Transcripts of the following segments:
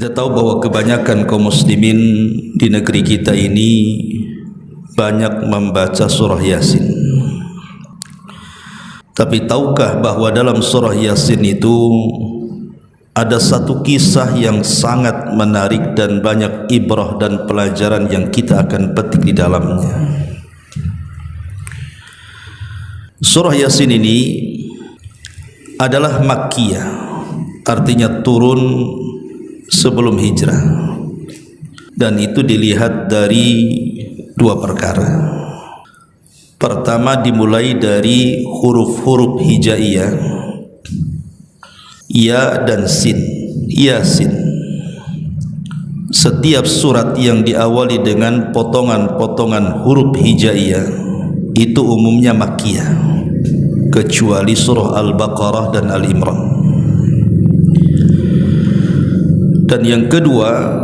Kita tahu bahwa kebanyakan kaum muslimin di negeri kita ini banyak membaca surah Yasin. Tapi tahukah bahwa dalam surah Yasin itu ada satu kisah yang sangat menarik dan banyak ibrah dan pelajaran yang kita akan petik di dalamnya. Surah Yasin ini adalah Makkiyah, artinya turun sebelum hijrah, dan itu dilihat dari dua perkara. Pertama, dimulai dari huruf-huruf hijaiyah, ya dan sin, Yasin. Setiap surat yang diawali dengan potongan-potongan huruf hijaiyah itu umumnya Makkiyah, kecuali surah Al-Baqarah dan Al-Imran. Dan yang kedua,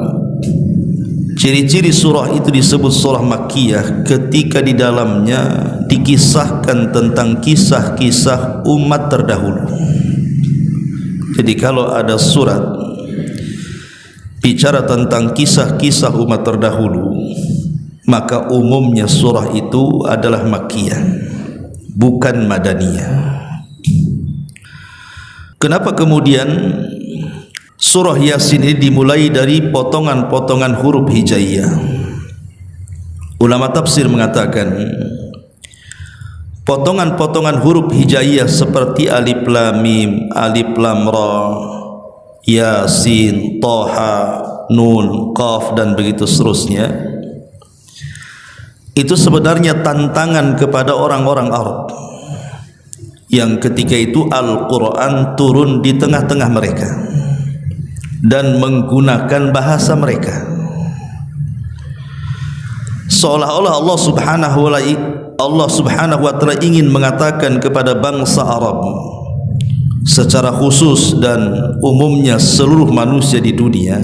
ciri-ciri surah itu disebut surah Makkiyah ketika di dalamnya dikisahkan tentang kisah-kisah umat terdahulu. Jadi kalau ada surat bicara tentang kisah-kisah umat terdahulu, maka umumnya surah itu adalah Makkiyah, bukan Madaniyah. Kenapa kemudian surah Yasin ini dimulai dari potongan-potongan huruf hijaiyah? Ulama tafsir mengatakan potongan-potongan huruf hijaiyah seperti alif lam mim, alif lam ra, Yasin, Toha, Nun, Qaf dan begitu seterusnya, itu sebenarnya tantangan kepada orang-orang Arab yang ketika itu Al-Quran turun di tengah-tengah mereka dan menggunakan bahasa mereka, seolah-olah Allah subhanahu wa ta'ala ingin mengatakan kepada bangsa Arab secara khusus dan umumnya seluruh manusia di dunia,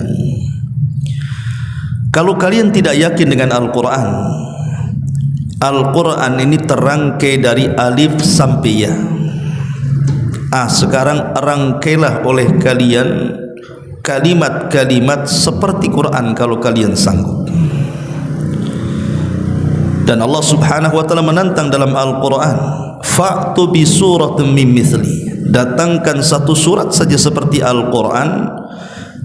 kalau kalian tidak yakin dengan Al-Quran, Al-Quran ini terangkai dari alif sampai ya. Sekarang rangkailah oleh kalian kalimat-kalimat seperti Quran kalau kalian sanggup. Dan Allah subhanahu wa ta'ala menantang dalam Al-Quran, fa'tu bi suratin min mithli, datangkan satu surat saja seperti Al-Quran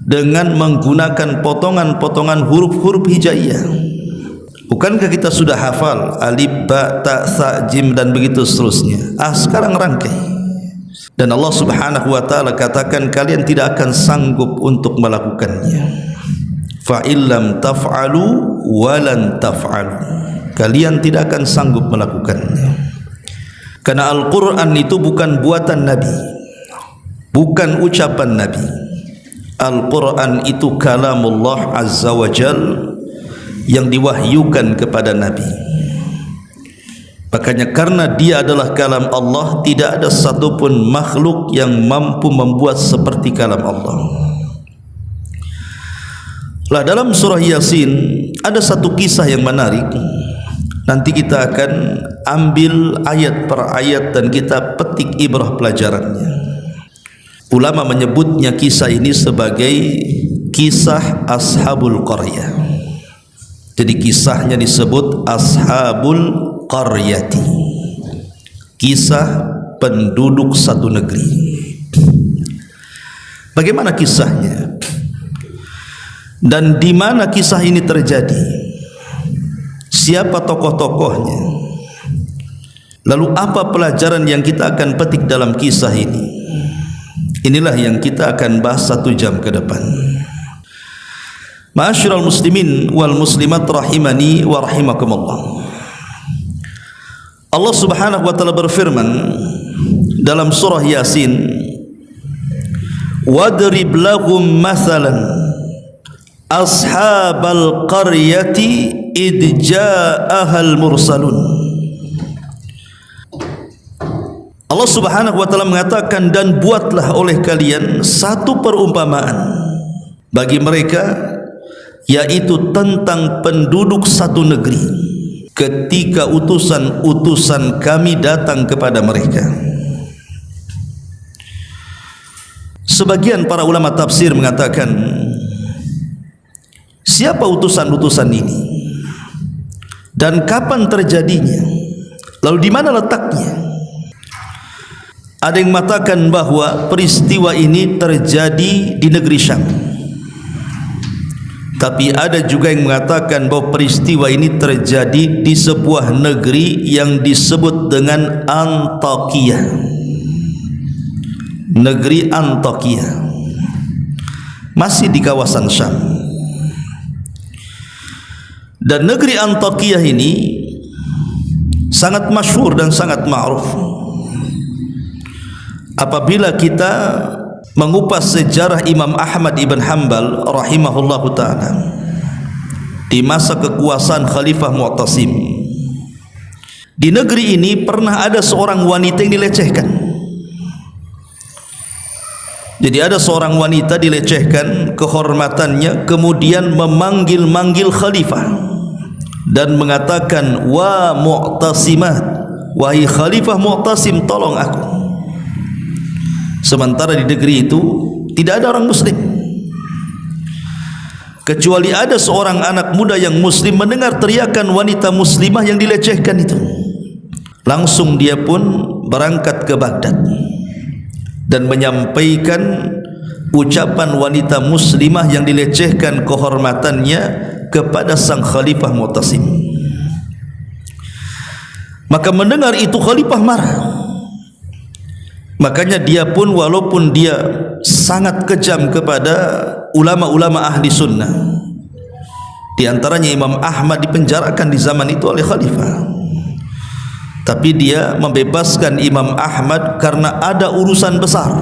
dengan menggunakan potongan-potongan huruf-huruf hijaiyah. Bukankah kita sudah hafal alif, ba, ta, sa, jim dan begitu seterusnya? Sekarang rangkai. Dan Allah subhanahu wa ta'ala katakan kalian tidak akan sanggup untuk melakukannya. Fa illam taf'alu walan taf'alu, kalian tidak akan sanggup melakukannya. Karena Al-Quran itu bukan buatan Nabi, bukan ucapan Nabi. Al-Quran itu kalamullah azza wa jal yang diwahyukan kepada Nabi. Makanya karena dia adalah kalam Allah, tidak ada satupun makhluk yang mampu membuat seperti kalam Allah. Lah dalam surah Yasin ada satu kisah yang menarik. Nanti kita akan ambil ayat per ayat dan kita petik ibrah pelajarannya. Ulama menyebutnya kisah ini sebagai kisah Ashabul Qaryah. Jadi kisahnya disebut Ashabul Qaryati, kisah penduduk satu negeri. Bagaimana kisahnya dan di mana kisah ini terjadi? Siapa tokoh-tokohnya? Lalu apa pelajaran yang kita akan petik dalam kisah ini? Inilah yang kita akan bahas 1 jam ke depan. Ma'asyiral muslimin wal muslimat rahimani wa rahimakumullah. Allah subhanahu wa ta'ala berfirman dalam surah Yasin, wadrib lahum mathalan ashabal qaryati id ja'ahal mursalun. Allah subhanahu wa ta'ala mengatakan, dan buatlah oleh kalian satu perumpamaan bagi mereka, yaitu tentang penduduk satu negeri ketika utusan-utusan kami datang kepada mereka. Sebagian para ulama tafsir mengatakan siapa utusan-utusan ini dan kapan terjadinya, lalu di mana letaknya. Ada yang mengatakan bahwa peristiwa ini terjadi di negeri Syam, tapi ada juga yang mengatakan bahwa peristiwa ini terjadi di sebuah negeri yang disebut dengan Antakya. Negeri Antakya masih di kawasan Syam. Dan negeri Antakya ini sangat masyhur dan sangat ma'ruf. Apabila kita mengupas sejarah Imam Ahmad ibn Hanbal rahimahullahu ta'ala di masa kekuasaan Khalifah Mu'tasim, di negeri ini pernah ada seorang wanita yang dilecehkan. Jadi ada seorang wanita dilecehkan kehormatannya, kemudian memanggil-manggil khalifah dan mengatakan, wa Mu'tasimat, wahai Khalifah Mu'tasim, tolong aku. Sementara di negeri itu tidak ada orang muslim, kecuali ada seorang anak muda yang muslim mendengar teriakan wanita muslimah yang dilecehkan itu. Langsung dia pun berangkat ke Baghdad dan menyampaikan ucapan wanita muslimah yang dilecehkan kehormatannya kepada sang Khalifah Mu'tasim. Maka mendengar itu Khalifah marah. Makanya dia pun walaupun dia sangat kejam kepada ulama-ulama ahli sunnah, di antaranya Imam Ahmad dipenjarakan di zaman itu oleh khalifah, tapi dia membebaskan Imam Ahmad karena ada urusan besar,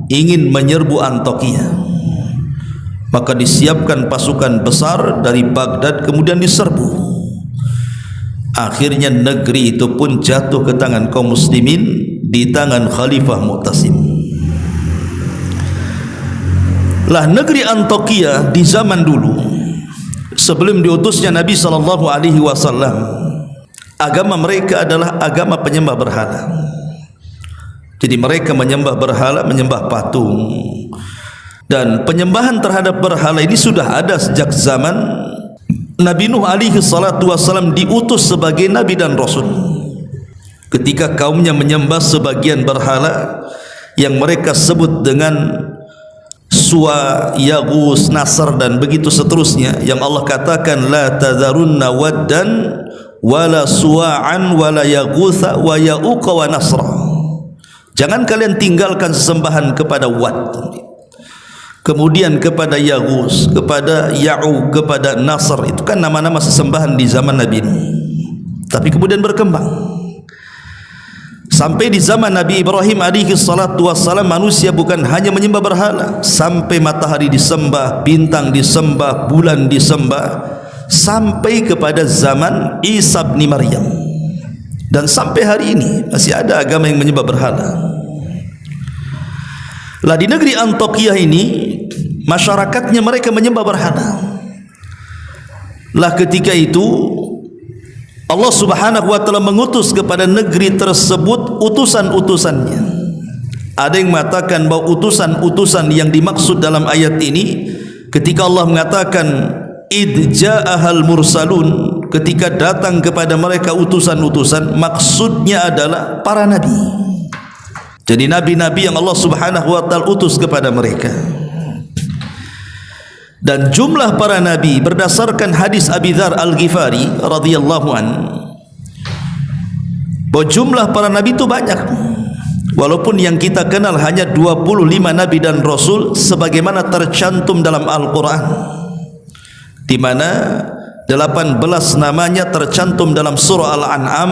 ingin menyerbu Antakya. Maka disiapkan pasukan besar dari Baghdad, kemudian diserbu. Akhirnya negeri itu pun jatuh ke tangan kaum muslimin, di tangan Khalifah Mu'tasim. Lah negeri Antakya di zaman dulu sebelum diutusnya Nabi SAW, agama mereka adalah agama penyembah berhala. Jadi mereka menyembah berhala, menyembah patung. Dan penyembahan terhadap berhala ini sudah ada sejak zaman Nabi Nuh SAW diutus sebagai Nabi dan Rasul. Ketika kaumnya menyembah sebagian berhala yang mereka sebut dengan Suwa, Yaghus, Nasr dan begitu seterusnya, yang Allah katakan la tadharunna waddan wala suwa'an wala yaghutha wa ya'uqa wa nasra. Jangan kalian tinggalkan sesembahan kepada Wad, kemudian kepada Yaghus, kepada Ya'uq, kepada Nasr. Itu kan nama-nama sesembahan di zaman Nabi ini, tapi kemudian berkembang sampai di zaman Nabi Ibrahim alaihi salatu wassalam. Manusia bukan hanya menyembah berhala, sampai matahari disembah, bintang disembah, bulan disembah, sampai kepada zaman Isa bin Maryam. Dan sampai hari ini masih ada agama yang menyembah berhala. Lah di negeri Antakya ini masyarakatnya mereka menyembah berhala. Lah ketika itu Allah Subhanahu wa ta'ala mengutus kepada negeri tersebut utusan-utusannya. Ada yang mengatakan bahwa utusan-utusan yang dimaksud dalam ayat ini, ketika Allah mengatakan id ja'ahal mursalun, ketika datang kepada mereka utusan-utusan, maksudnya adalah para nabi. Jadi nabi-nabi yang Allah Subhanahu wa ta'ala utus kepada mereka. Dan jumlah para nabi berdasarkan hadis Abi Dzar Al-Ghifari radhiyallahu an, bahwa jumlah para nabi itu banyak, walaupun yang kita kenal hanya 25 nabi dan rasul sebagaimana tercantum dalam Al-Quran, di mana 18 namanya tercantum dalam surah Al-An'am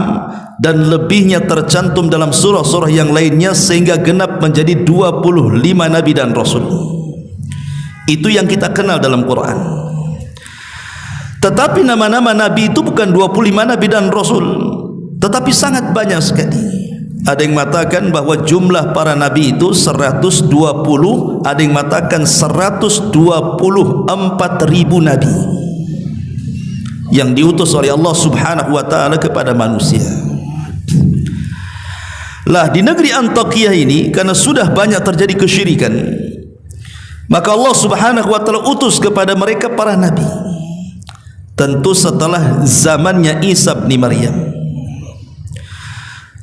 dan lebihnya tercantum dalam surah-surah yang lainnya, sehingga genap menjadi 25 nabi dan rasul. Itu yang kita kenal dalam Quran. Tetapi nama-nama nabi itu bukan 25 nabi dan rasul, tetapi sangat banyak sekali. Ada yang mengatakan bahwa jumlah para nabi itu 120, ada yang mengatakan 124.000 nabi yang diutus oleh Allah Subhanahu wa ta'ala kepada manusia. Lah di negeri Antakya ini, karena sudah banyak terjadi kesyirikan, maka Allah Subhanahu wa ta'ala utus kepada mereka para nabi. tentu setelah zamannya Isa bin Maryam.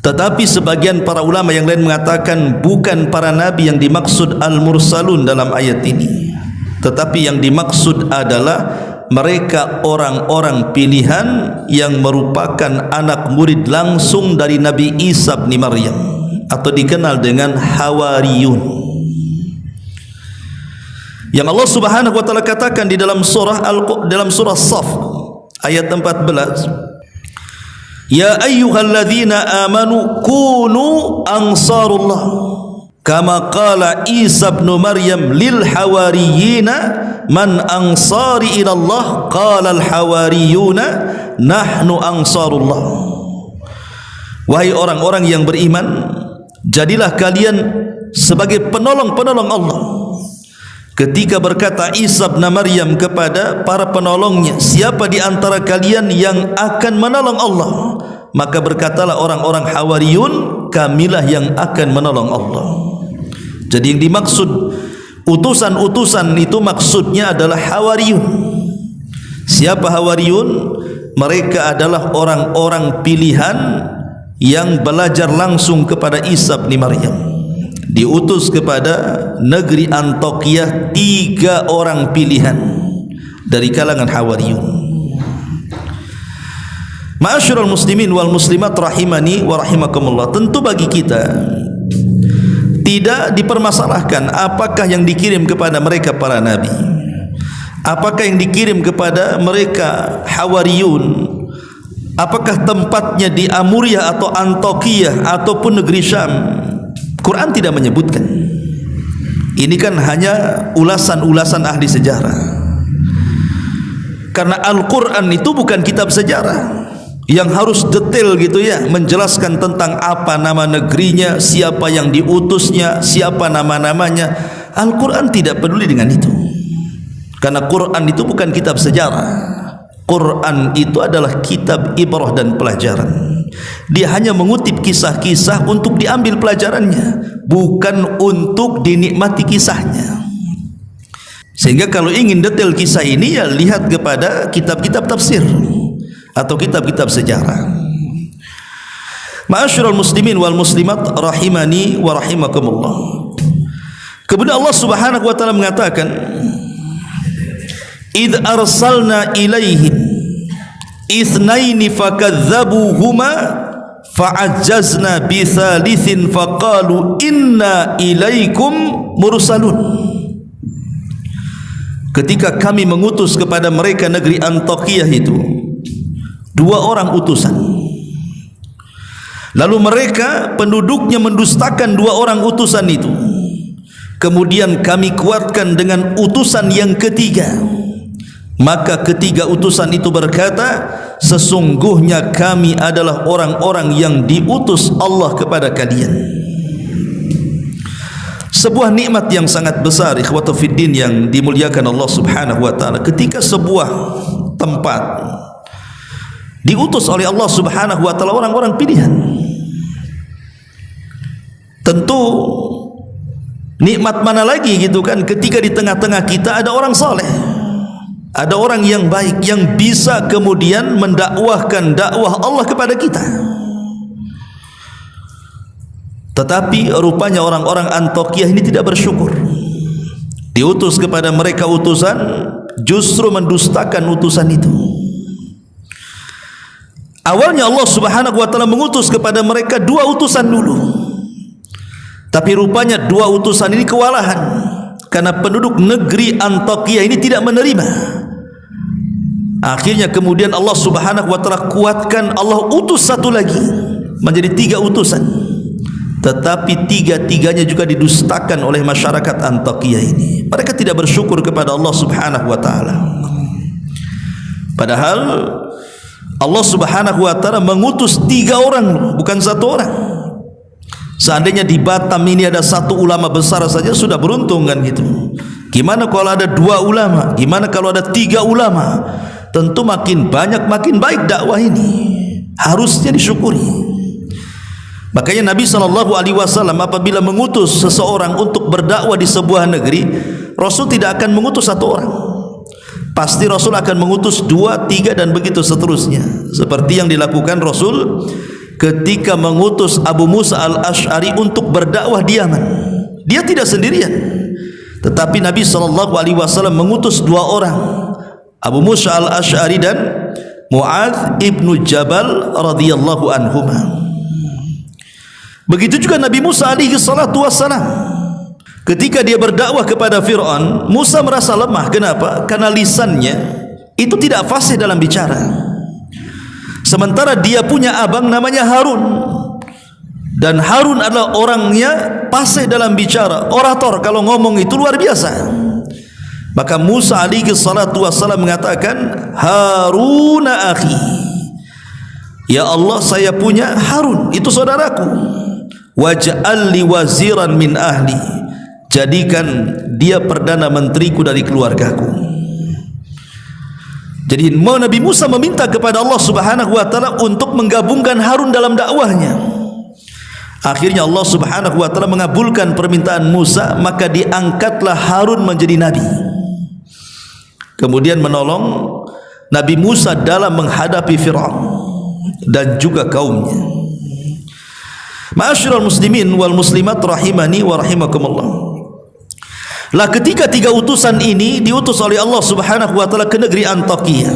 Tetapi sebagian para ulama yang lain mengatakan bukan para nabi yang dimaksud al-mursalun dalam ayat ini, tetapi yang dimaksud adalah mereka orang-orang pilihan yang merupakan anak murid langsung dari Nabi Isa bin Maryam, atau dikenal dengan Hawariyun, yang Allah Subhanahu wa taala katakan di dalam surah Shaf ayat 14, ya ayyuhalladzina amanu kunu ansarullah kama qala Isa bin Maryam lil hawariyina man ansari ilallah qala al hawariyuna nahnu ansarullah. Wahai orang-orang yang beriman, jadilah kalian sebagai penolong-penolong Allah. Ketika berkata Isa bin Maryam kepada para penolongnya, siapa di antara kalian yang akan menolong Allah? Maka berkatalah orang-orang Hawariyun, kamilah yang akan menolong Allah. Jadi yang dimaksud utusan-utusan itu maksudnya adalah Hawariyun. Siapa Hawariyun? Mereka adalah orang-orang pilihan yang belajar langsung kepada Isa bin Maryam, diutus kepada negeri Antiokhia 3 orang pilihan dari kalangan Hawariyun. Ma'asyiral muslimin wal muslimat rahimani wa rahimakumullah, tentu bagi kita tidak dipermasalahkan apakah yang dikirim kepada mereka para nabi, apakah yang dikirim kepada mereka Hawariyun, apakah tempatnya di Amuriah atau Antiokhia ataupun negeri Syam. Quran tidak menyebutkan. Ini kan hanya ulasan-ulasan ahli sejarah. Karena Al-Quran itu bukan kitab sejarah yang harus detail gitu ya, menjelaskan tentang apa nama negerinya, siapa yang diutusnya, siapa nama-namanya. Al-Quran tidak peduli dengan itu. Karena Quran itu bukan kitab sejarah. Quran itu adalah kitab ibrah dan pelajaran. Dia hanya mengutip kisah-kisah untuk diambil pelajarannya, bukan untuk dinikmati kisahnya. Sehingga kalau ingin detail kisah ini, ya lihat kepada kitab-kitab tafsir atau kitab-kitab sejarah. Ma'asyiral muslimin wal muslimat rahimani wa rahimakumullah. Kemudian Allah Subhanahu wa taala mengatakan, idh arsalna ilaihim itsnaini fakadzabuhuma fa'azzazna bitsalitsin faqalu inna ilaikum mursalun. Ketika kami mengutus kepada mereka negeri Antiokhia itu 2 orang utusan, lalu mereka penduduknya mendustakan 2 orang utusan itu, kemudian kami kuatkan dengan utusan yang ketiga. Maka ketiga utusan itu berkata, sesungguhnya kami adalah orang-orang yang diutus Allah kepada kalian. Sebuah nikmat yang sangat besar, ikhwatu fiddin yang dimuliakan Allah Subhanahu wa taala, ketika sebuah tempat diutus oleh Allah Subhanahu wa taala orang-orang pilihan. Tentu nikmat mana lagi gitu kan, ketika di tengah-tengah kita ada orang saleh, ada orang yang baik yang bisa kemudian mendakwahkan dakwah Allah kepada kita. Tetapi rupanya orang-orang Antiokhia ini tidak bersyukur. Diutus kepada mereka utusan, justru mendustakan utusan itu. Awalnya Allah Subhanahu wa taala mengutus kepada mereka 2 utusan dulu. Tapi rupanya 2 utusan ini kewalahan karena penduduk negeri Antiokhia ini tidak menerima. Akhirnya kemudian Allah Subhanahu wa taala kuatkan, Allah utus 1 lagi, menjadi 3 utusan. Tetapi 3-tiganya juga didustakan oleh masyarakat Antiokhia ini. Mereka tidak bersyukur kepada Allah Subhanahu wa taala. Padahal Allah Subhanahu wa taala mengutus 3 orang, bukan 1 orang. Seandainya di Batam ini ada 1 ulama besar saja sudah beruntung kan gitu. Gimana kalau ada 2 ulama? Gimana kalau ada 3 ulama? Tentu makin banyak makin baik dakwah ini. Harusnya disyukuri. Makanya Nabi SAW apabila mengutus seseorang untuk berdakwah di sebuah negeri, Rasul tidak akan mengutus 1 orang, pasti Rasul akan mengutus 2, 3 dan begitu seterusnya, seperti yang dilakukan Rasul ketika mengutus Abu Musa al-Ash'ari untuk berdakwah di Yaman. Dia tidak sendirian, tetapi Nabi SAW mengutus 2 orang, Abu Musa al-Ash'ari dan Mu'adz ibnu Jabal radhiyallahu anhuma. Begitu juga Nabi Musa alaihi salatu wassalam, ketika dia berdakwah kepada Fir'aun, Musa merasa lemah. Kenapa? Karena lisannya itu tidak fasih dalam bicara. Sementara dia punya abang namanya Harun, dan Harun adalah orangnya fasih dalam bicara, orator, kalau ngomong itu luar biasa. Maka Musa alaihi salatu wassalam mengatakan, Haruna akhi, ya Allah, saya punya Harun, itu saudaraku. Waj'al li waziran min ahli, jadikan dia perdana menteriku dari keluargaku. Jadi Nabi Musa meminta kepada Allah Subhanahu wa taala untuk menggabungkan Harun dalam dakwahnya. Akhirnya Allah Subhanahu wa taala mengabulkan permintaan Musa, maka diangkatlah Harun menjadi nabi. Kemudian menolong Nabi Musa dalam menghadapi Fir'aun dan juga kaumnya. Ma'asyiral muslimin wal muslimat rahimani wa rahimakumullah. Lah ketika 3 utusan ini diutus oleh Allah Subhanahu wa taala ke negeri Antakya,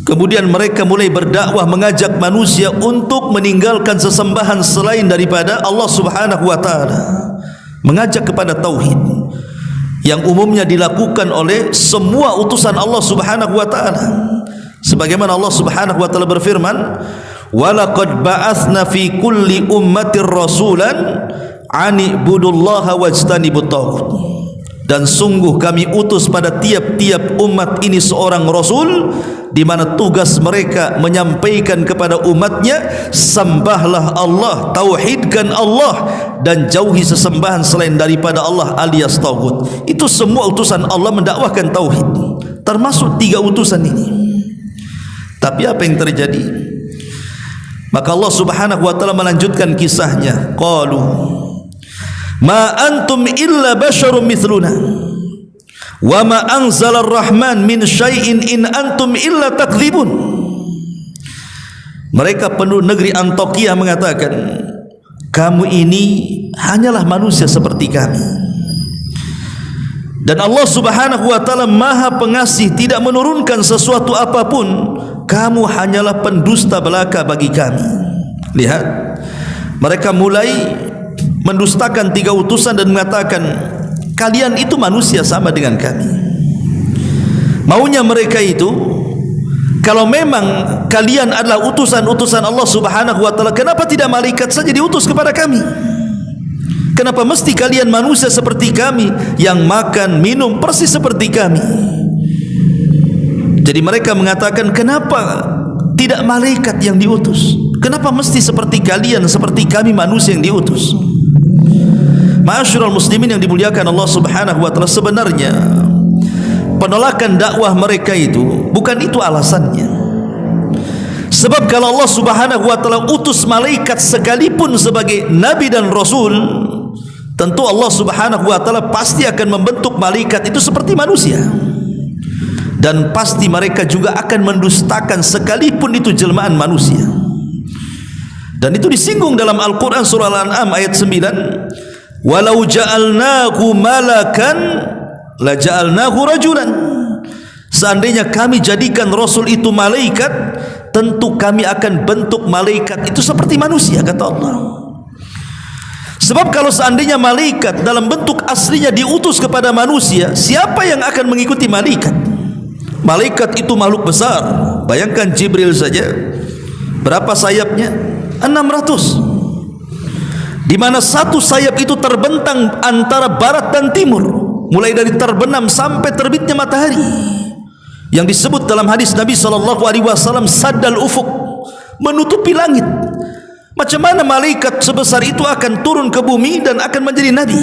kemudian mereka mulai berdakwah, mengajak manusia untuk meninggalkan sesembahan selain daripada Allah Subhanahu wa taala, mengajak kepada tauhid yang umumnya dilakukan oleh semua utusan Allah Subhanahu wa taala. Sebagaimana Allah Subhanahu wa taala berfirman, walaqad ba'atsna fi kulli ummatir rasulan an ibudullaha wajtanibut taghut. Dan sungguh kami utus pada tiap-tiap umat ini seorang rasul, di mana tugas mereka menyampaikan kepada umatnya, sembahlah Allah, tauhidkan Allah, dan jauhi sesembahan selain daripada Allah alias taghut. Itu semua utusan Allah mendakwahkan tauhid, termasuk 3 utusan ini. Tapi apa yang terjadi? Maka Allah Subhanahu wa taala melanjutkan kisahnya, qalu ma antum illa basyarum mithluna wa ma anzalar rahman min syai'in in antum illa takdzibun. Mereka penduduk negeri Antakya mengatakan, kamu ini hanyalah manusia seperti kami, dan Allah Subhanahu wa taala Maha Pengasih, tidak menurunkan sesuatu apapun. Kamu hanyalah pendusta belaka bagi kami. Lihat, mereka mulai mendustakan 3 utusan dan mengatakan, kalian itu manusia sama dengan kami. Maunya mereka itu, kalau memang kalian adalah utusan-utusan Allah Subhanahu wa taala, kenapa tidak malaikat saja diutus kepada kami? Kenapa mesti kalian manusia seperti kami, yang makan minum persis seperti kami? Jadi mereka mengatakan, kenapa tidak malaikat yang diutus? Kenapa mesti seperti kalian, seperti kami manusia yang diutus? Ma'asyiral muslimin yang dimuliakan Allah Subhanahu wa taala, sebenarnya penolakan dakwah mereka itu bukan itu alasannya. Sebab kalau Allah Subhanahu wa taala utus malaikat sekalipun sebagai nabi dan rasul, tentu Allah Subhanahu wa taala pasti akan membentuk malaikat itu seperti manusia, dan pasti mereka juga akan mendustakan sekalipun itu jelmaan manusia. Dan itu disinggung dalam Al-Quran surah Al-An'am ayat 9, walau ja'alnahu malakan la ja'alnahu rajulan. Seandainya kami jadikan Rasul itu malaikat, tentu kami akan bentuk malaikat itu seperti manusia, kata Allah. Sebab kalau seandainya malaikat dalam bentuk aslinya diutus kepada manusia, siapa yang akan mengikuti malaikat? Malaikat itu makhluk besar. Bayangkan Jibril saja, berapa sayapnya? 600. Di mana satu sayap itu terbentang antara barat dan timur, mulai dari terbenam sampai terbitnya matahari, yang disebut dalam hadis Nabi SAW saddal ufuk, menutupi langit. Macam mana malaikat sebesar itu akan turun ke bumi dan akan menjadi nabi?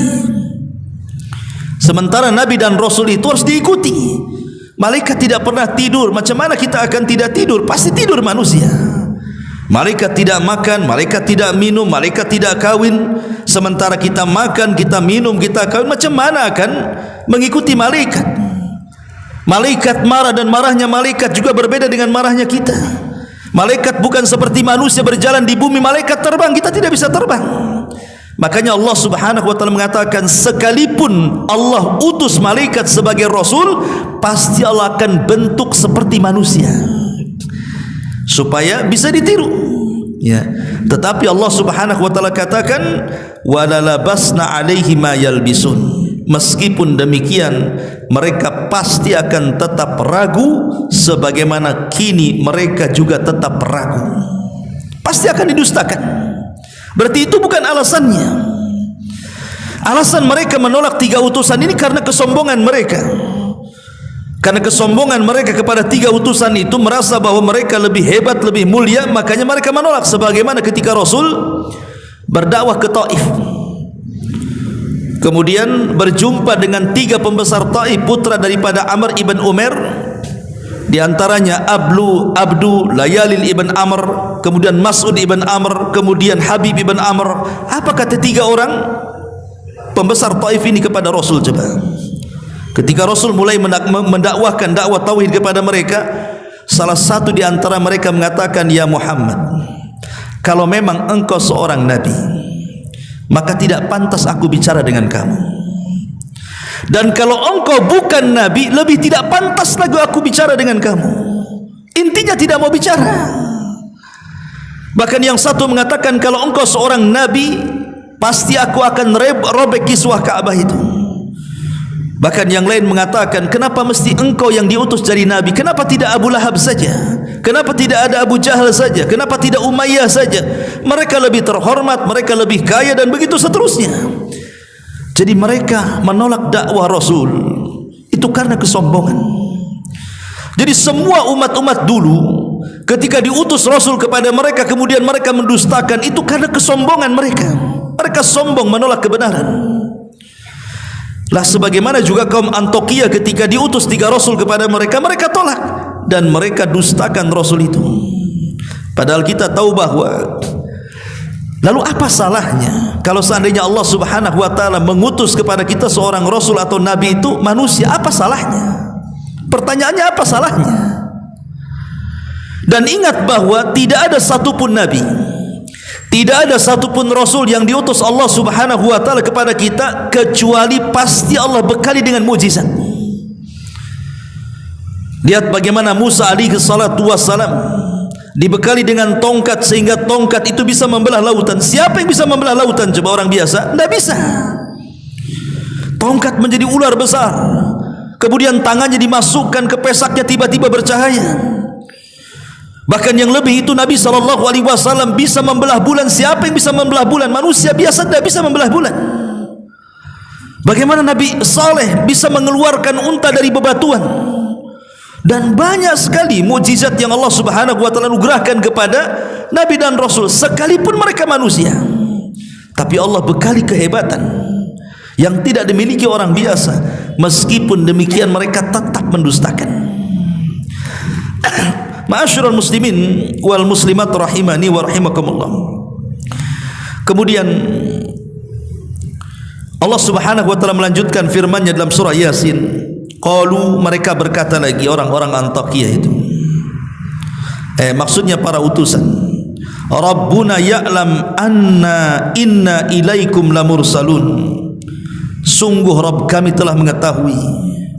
Sementara nabi dan rasul itu harus diikuti. Malaikat tidak pernah tidur. Macam mana kita akan tidak tidur? Pasti tidur manusia. Malaikat tidak makan, malaikat tidak minum, malaikat tidak kawin. Sementara kita makan, kita minum, kita kawin, macam mana akan mengikuti malaikat? Malaikat marah dan marahnya malaikat juga berbeda dengan marahnya kita. Malaikat bukan seperti manusia berjalan di bumi, malaikat terbang, kita tidak bisa terbang. Makanya Allah Subhanahu wa taala mengatakan, sekalipun Allah utus malaikat sebagai rasul, pasti Allah akan bentuk seperti manusia supaya bisa ditiru. Ya. Tetapi Allah Subhanahu wa taala katakan, walalabasna alaihi ma yalbisun. Meskipun demikian, mereka pasti akan tetap ragu, sebagaimana kini mereka juga tetap ragu. Pasti akan didustakan. Berarti itu bukan alasannya. Alasan mereka menolak 3 utusan ini karena kesombongan mereka. Karena kesombongan mereka kepada 3 utusan itu, merasa bahwa mereka lebih hebat, lebih mulia, makanya mereka menolak. Sebagaimana ketika Rasul berdakwah ke Taif, kemudian berjumpa dengan 3 pembesar Taif, putra daripada Amr ibn Umair, di antaranya Abdu Layalil ibn Amr, kemudian Mas'ud ibn Amr, kemudian Habib ibn Amr. Apa kata 3 orang pembesar Taif ini kepada Rasul? Coba, ketika Rasul mulai mendakwahkan dakwah tauhid kepada mereka, salah satu di antara mereka mengatakan, ya Muhammad, kalau memang engkau seorang nabi, maka tidak pantas aku bicara dengan kamu. Dan kalau engkau bukan nabi, lebih tidak pantas lagi aku bicara dengan kamu. Intinya tidak mau bicara. Bahkan yang satu mengatakan, kalau engkau seorang nabi, pasti aku akan robek kiswah Ka'bah itu. Bahkan yang lain mengatakan, kenapa mesti engkau yang diutus jadi nabi? Kenapa tidak Abu Lahab saja? Kenapa tidak ada Abu Jahal saja? Kenapa tidak Umayyah saja? Mereka lebih terhormat, mereka lebih kaya, dan begitu seterusnya. Jadi mereka menolak dakwah Rasul itu karena kesombongan. Jadi semua umat-umat dulu ketika diutus Rasul kepada mereka, kemudian mereka mendustakan, itu karena kesombongan mereka. Mereka sombong menolak kebenaran. Lah sebagaimana juga kaum Antiokhia ketika diutus 3 Rasul kepada mereka, mereka tolak dan mereka dustakan Rasul itu. Padahal kita tahu bahwa, lalu apa salahnya kalau seandainya Allah Subhanahu wa taala mengutus kepada kita seorang Rasul atau Nabi itu manusia? Apa salahnya? Pertanyaannya, apa salahnya? Dan ingat bahwa tidak ada satupun Nabi, tidak ada satupun Rasul yang diutus Allah Subhanahu wa ta'ala kepada kita, kecuali pasti Allah bekali dengan mukjizat. Lihat bagaimana Musa alaihi salatu wassalam dibekali dengan tongkat, sehingga tongkat itu bisa membelah lautan. Siapa yang bisa membelah lautan? Coba orang biasa? Tidak bisa. Tongkat menjadi ular besar, kemudian tangannya dimasukkan ke pesaknya, tiba-tiba bercahaya. Bahkan yang lebih itu, Nabi SAW bisa membelah bulan. Siapa yang bisa membelah bulan? Manusia biasa tidak bisa membelah bulan. Bagaimana Nabi Saleh bisa mengeluarkan unta dari bebatuan? Dan banyak sekali mukjizat yang Allah Subhanahu wa ta'ala anugerahkan kepada Nabi dan Rasul, sekalipun mereka manusia. Tapi Allah bekali kehebatan yang tidak dimiliki orang biasa. Meskipun demikian mereka tetap mendustakan. Ma'asyiral muslimin wal muslimat rahimani wa rahimakumullah. Kemudian Allah Subhanahu wa ta'ala melanjutkan firman-Nya dalam surah Yasin. Qalu, mereka berkata lagi, orang-orang Antiokhia itu, maksudnya para utusan, Rabbuna ya'lam anna inna ilaikum lamursalun. Sungguh Rabb kami telah mengetahui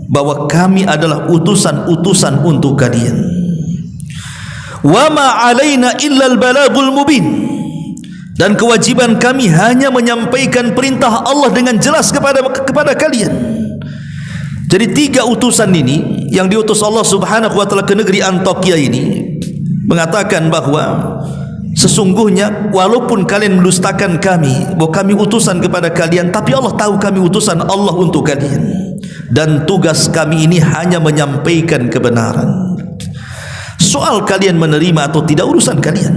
bahwa kami adalah utusan-utusan untuk kalian. Wa ma 'alaina illal balagul mubin. Dan kewajiban kami hanya menyampaikan perintah Allah dengan jelas kepada kalian. Jadi 3 utusan ini yang diutus Allah Subhanahu wa ta'ala ke negeri Antiokhia ini mengatakan bahwa sesungguhnya walaupun kalian mendustakan kami, bahwa kami utusan kepada kalian, tapi Allah tahu kami utusan Allah untuk kalian, dan tugas kami ini hanya menyampaikan kebenaran. Soal kalian menerima atau tidak urusan kalian.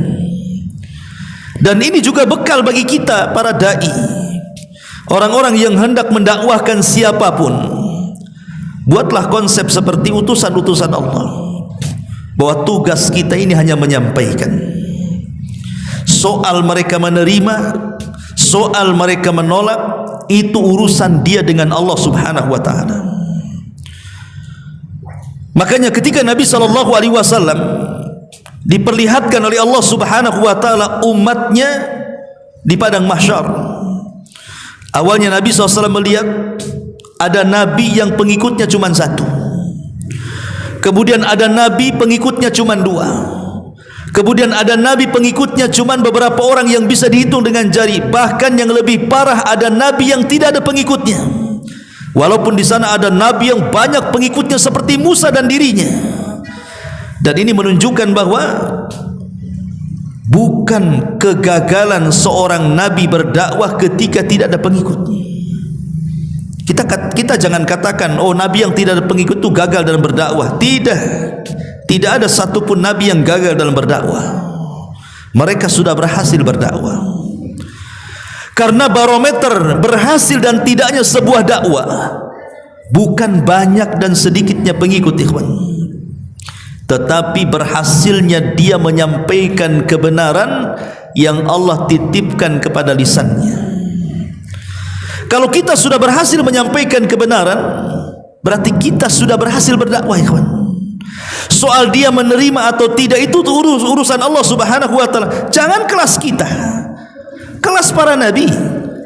Dan ini juga bekal bagi kita para dai, orang-orang yang hendak mendakwahkan siapapun. Buatlah konsep seperti utusan-utusan Allah, bahwa tugas kita ini hanya menyampaikan. Soal mereka menerima, soal mereka menolak, itu urusan dia dengan Allah Subhanahu wa ta'ala. Makanya ketika Nabi SAW diperlihatkan oleh Allah Subhanahu wa taala umatnya di padang mahsyar, awalnya Nabi SAW melihat ada nabi yang pengikutnya cuma satu, kemudian ada nabi pengikutnya cuma dua, kemudian ada nabi pengikutnya cuma beberapa orang yang bisa dihitung dengan jari. Bahkan yang lebih parah, ada nabi yang tidak ada pengikutnya, walaupun di sana ada nabi yang banyak pengikutnya seperti Musa dan dirinya. Dan ini menunjukkan bahwa bukan kegagalan seorang nabi berdakwah ketika tidak ada pengikut. Kita jangan katakan, oh nabi yang tidak ada pengikut itu gagal dalam berdakwah. Tidak ada satupun nabi yang gagal dalam berdakwah. Mereka sudah berhasil berdakwah. Karena barometer berhasil dan tidaknya sebuah dakwah bukan banyak dan sedikitnya pengikut, ikhwan, tetapi berhasilnya dia menyampaikan kebenaran yang Allah titipkan kepada lisannya. Kalau kita sudah berhasil menyampaikan kebenaran, berarti kita sudah berhasil berdakwah, ikhwan. Soal dia menerima atau tidak itu urusan Allah Subhanahu wa taala. Jangan kelas kita, kelas para nabi.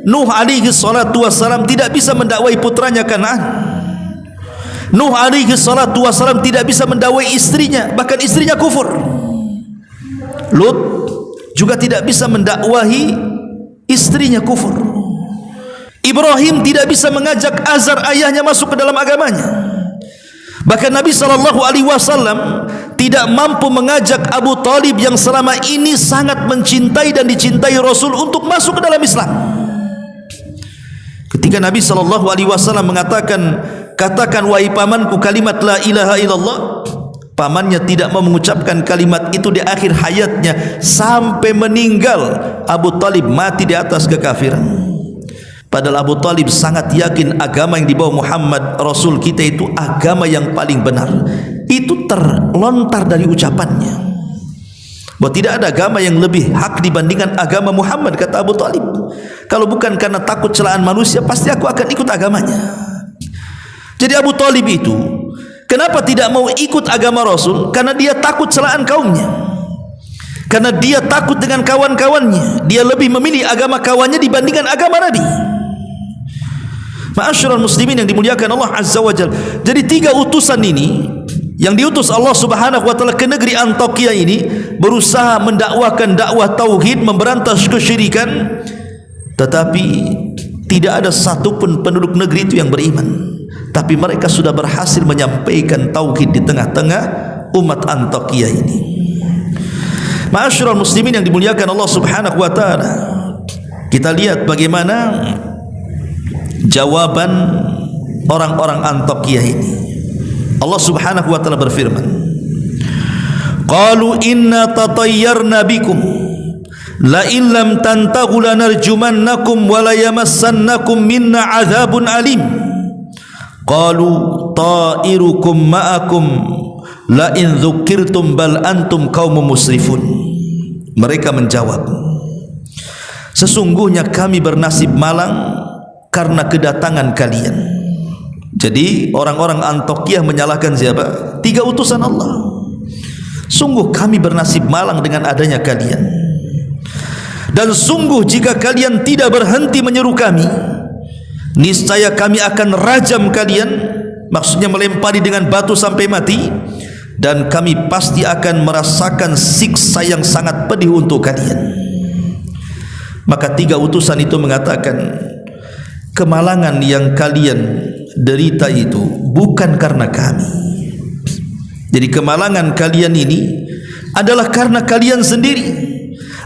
Nuh alaihi salatu wassalam tidak bisa mendakwai putranya Kan'an. Nuh alaihi salatu wassalam tidak bisa mendakwai istrinya, bahkan istrinya kufur. Lut juga tidak bisa mendakwahi istrinya kufur. Ibrahim tidak bisa mengajak Azar ayahnya masuk ke dalam agamanya. Bahkan Nabi SAW tidak mampu mengajak Abu Talib yang selama ini sangat mencintai dan dicintai Rasul untuk masuk ke dalam Islam. Ketika Nabi SAW mengatakan, katakan wahai pamanku kalimat la ilaha illallah, pamannya tidak mau mengucapkan kalimat itu di akhir hayatnya sampai meninggal. Abu Talib mati di atas kekafiran. Padahal Abu Talib sangat yakin agama yang dibawa Muhammad Rasul kita itu agama yang paling benar. Itu terlontar dari ucapannya bahwa tidak ada agama yang lebih hak dibandingkan agama Muhammad, kata Abu Talib. Kalau bukan karena takut celaan manusia, pasti aku akan ikut agamanya. Jadi Abu Talib itu kenapa tidak mau ikut agama Rasul? Karena dia takut celaan kaumnya, karena dia takut dengan kawan-kawannya. Dia lebih memilih agama kawannya dibandingkan agama Nabi. Ma'asyiral muslimin yang dimuliakan Allah Azza wa Jalla. Jadi 3 utusan ini yang diutus Allah Subhanahu wa taala ke negeri Antakia ini berusaha mendakwakan dakwah tauhid, memberantas kesyirikan, tetapi tidak ada satupun penduduk negeri itu yang beriman. Tapi mereka sudah berhasil menyampaikan tauhid di tengah-tengah umat Antakia ini. Ma'asyiral muslimin yang dimuliakan Allah Subhanahu wa taala, kita lihat bagaimana jawaban orang-orang Antakia ini. Allah Subhanahu wa taala berfirman, qalu inna tatayyarna bikum la in lam tantahu lanarjumannakum wa la yamassannakum minna adzabun alim. Qalu ta'irukum ma'akum la in dzukirtum bal antum qaumun musrifun. Mereka menjawab, sesungguhnya kami bernasib malang karena kedatangan kalian. Jadi orang-orang Antakia menyalahkan siapa? 3 utusan Allah. Sungguh kami bernasib malang dengan adanya kalian, dan sungguh jika kalian tidak berhenti menyeru kami, niscaya kami akan rajam kalian, maksudnya melempari dengan batu sampai mati, dan kami pasti akan merasakan siksa yang sangat pedih untuk kalian. Maka 3 utusan itu mengatakan, kemalangan yang kalian derita itu bukan karena kami. Jadi kemalangan kalian ini adalah karena kalian sendiri.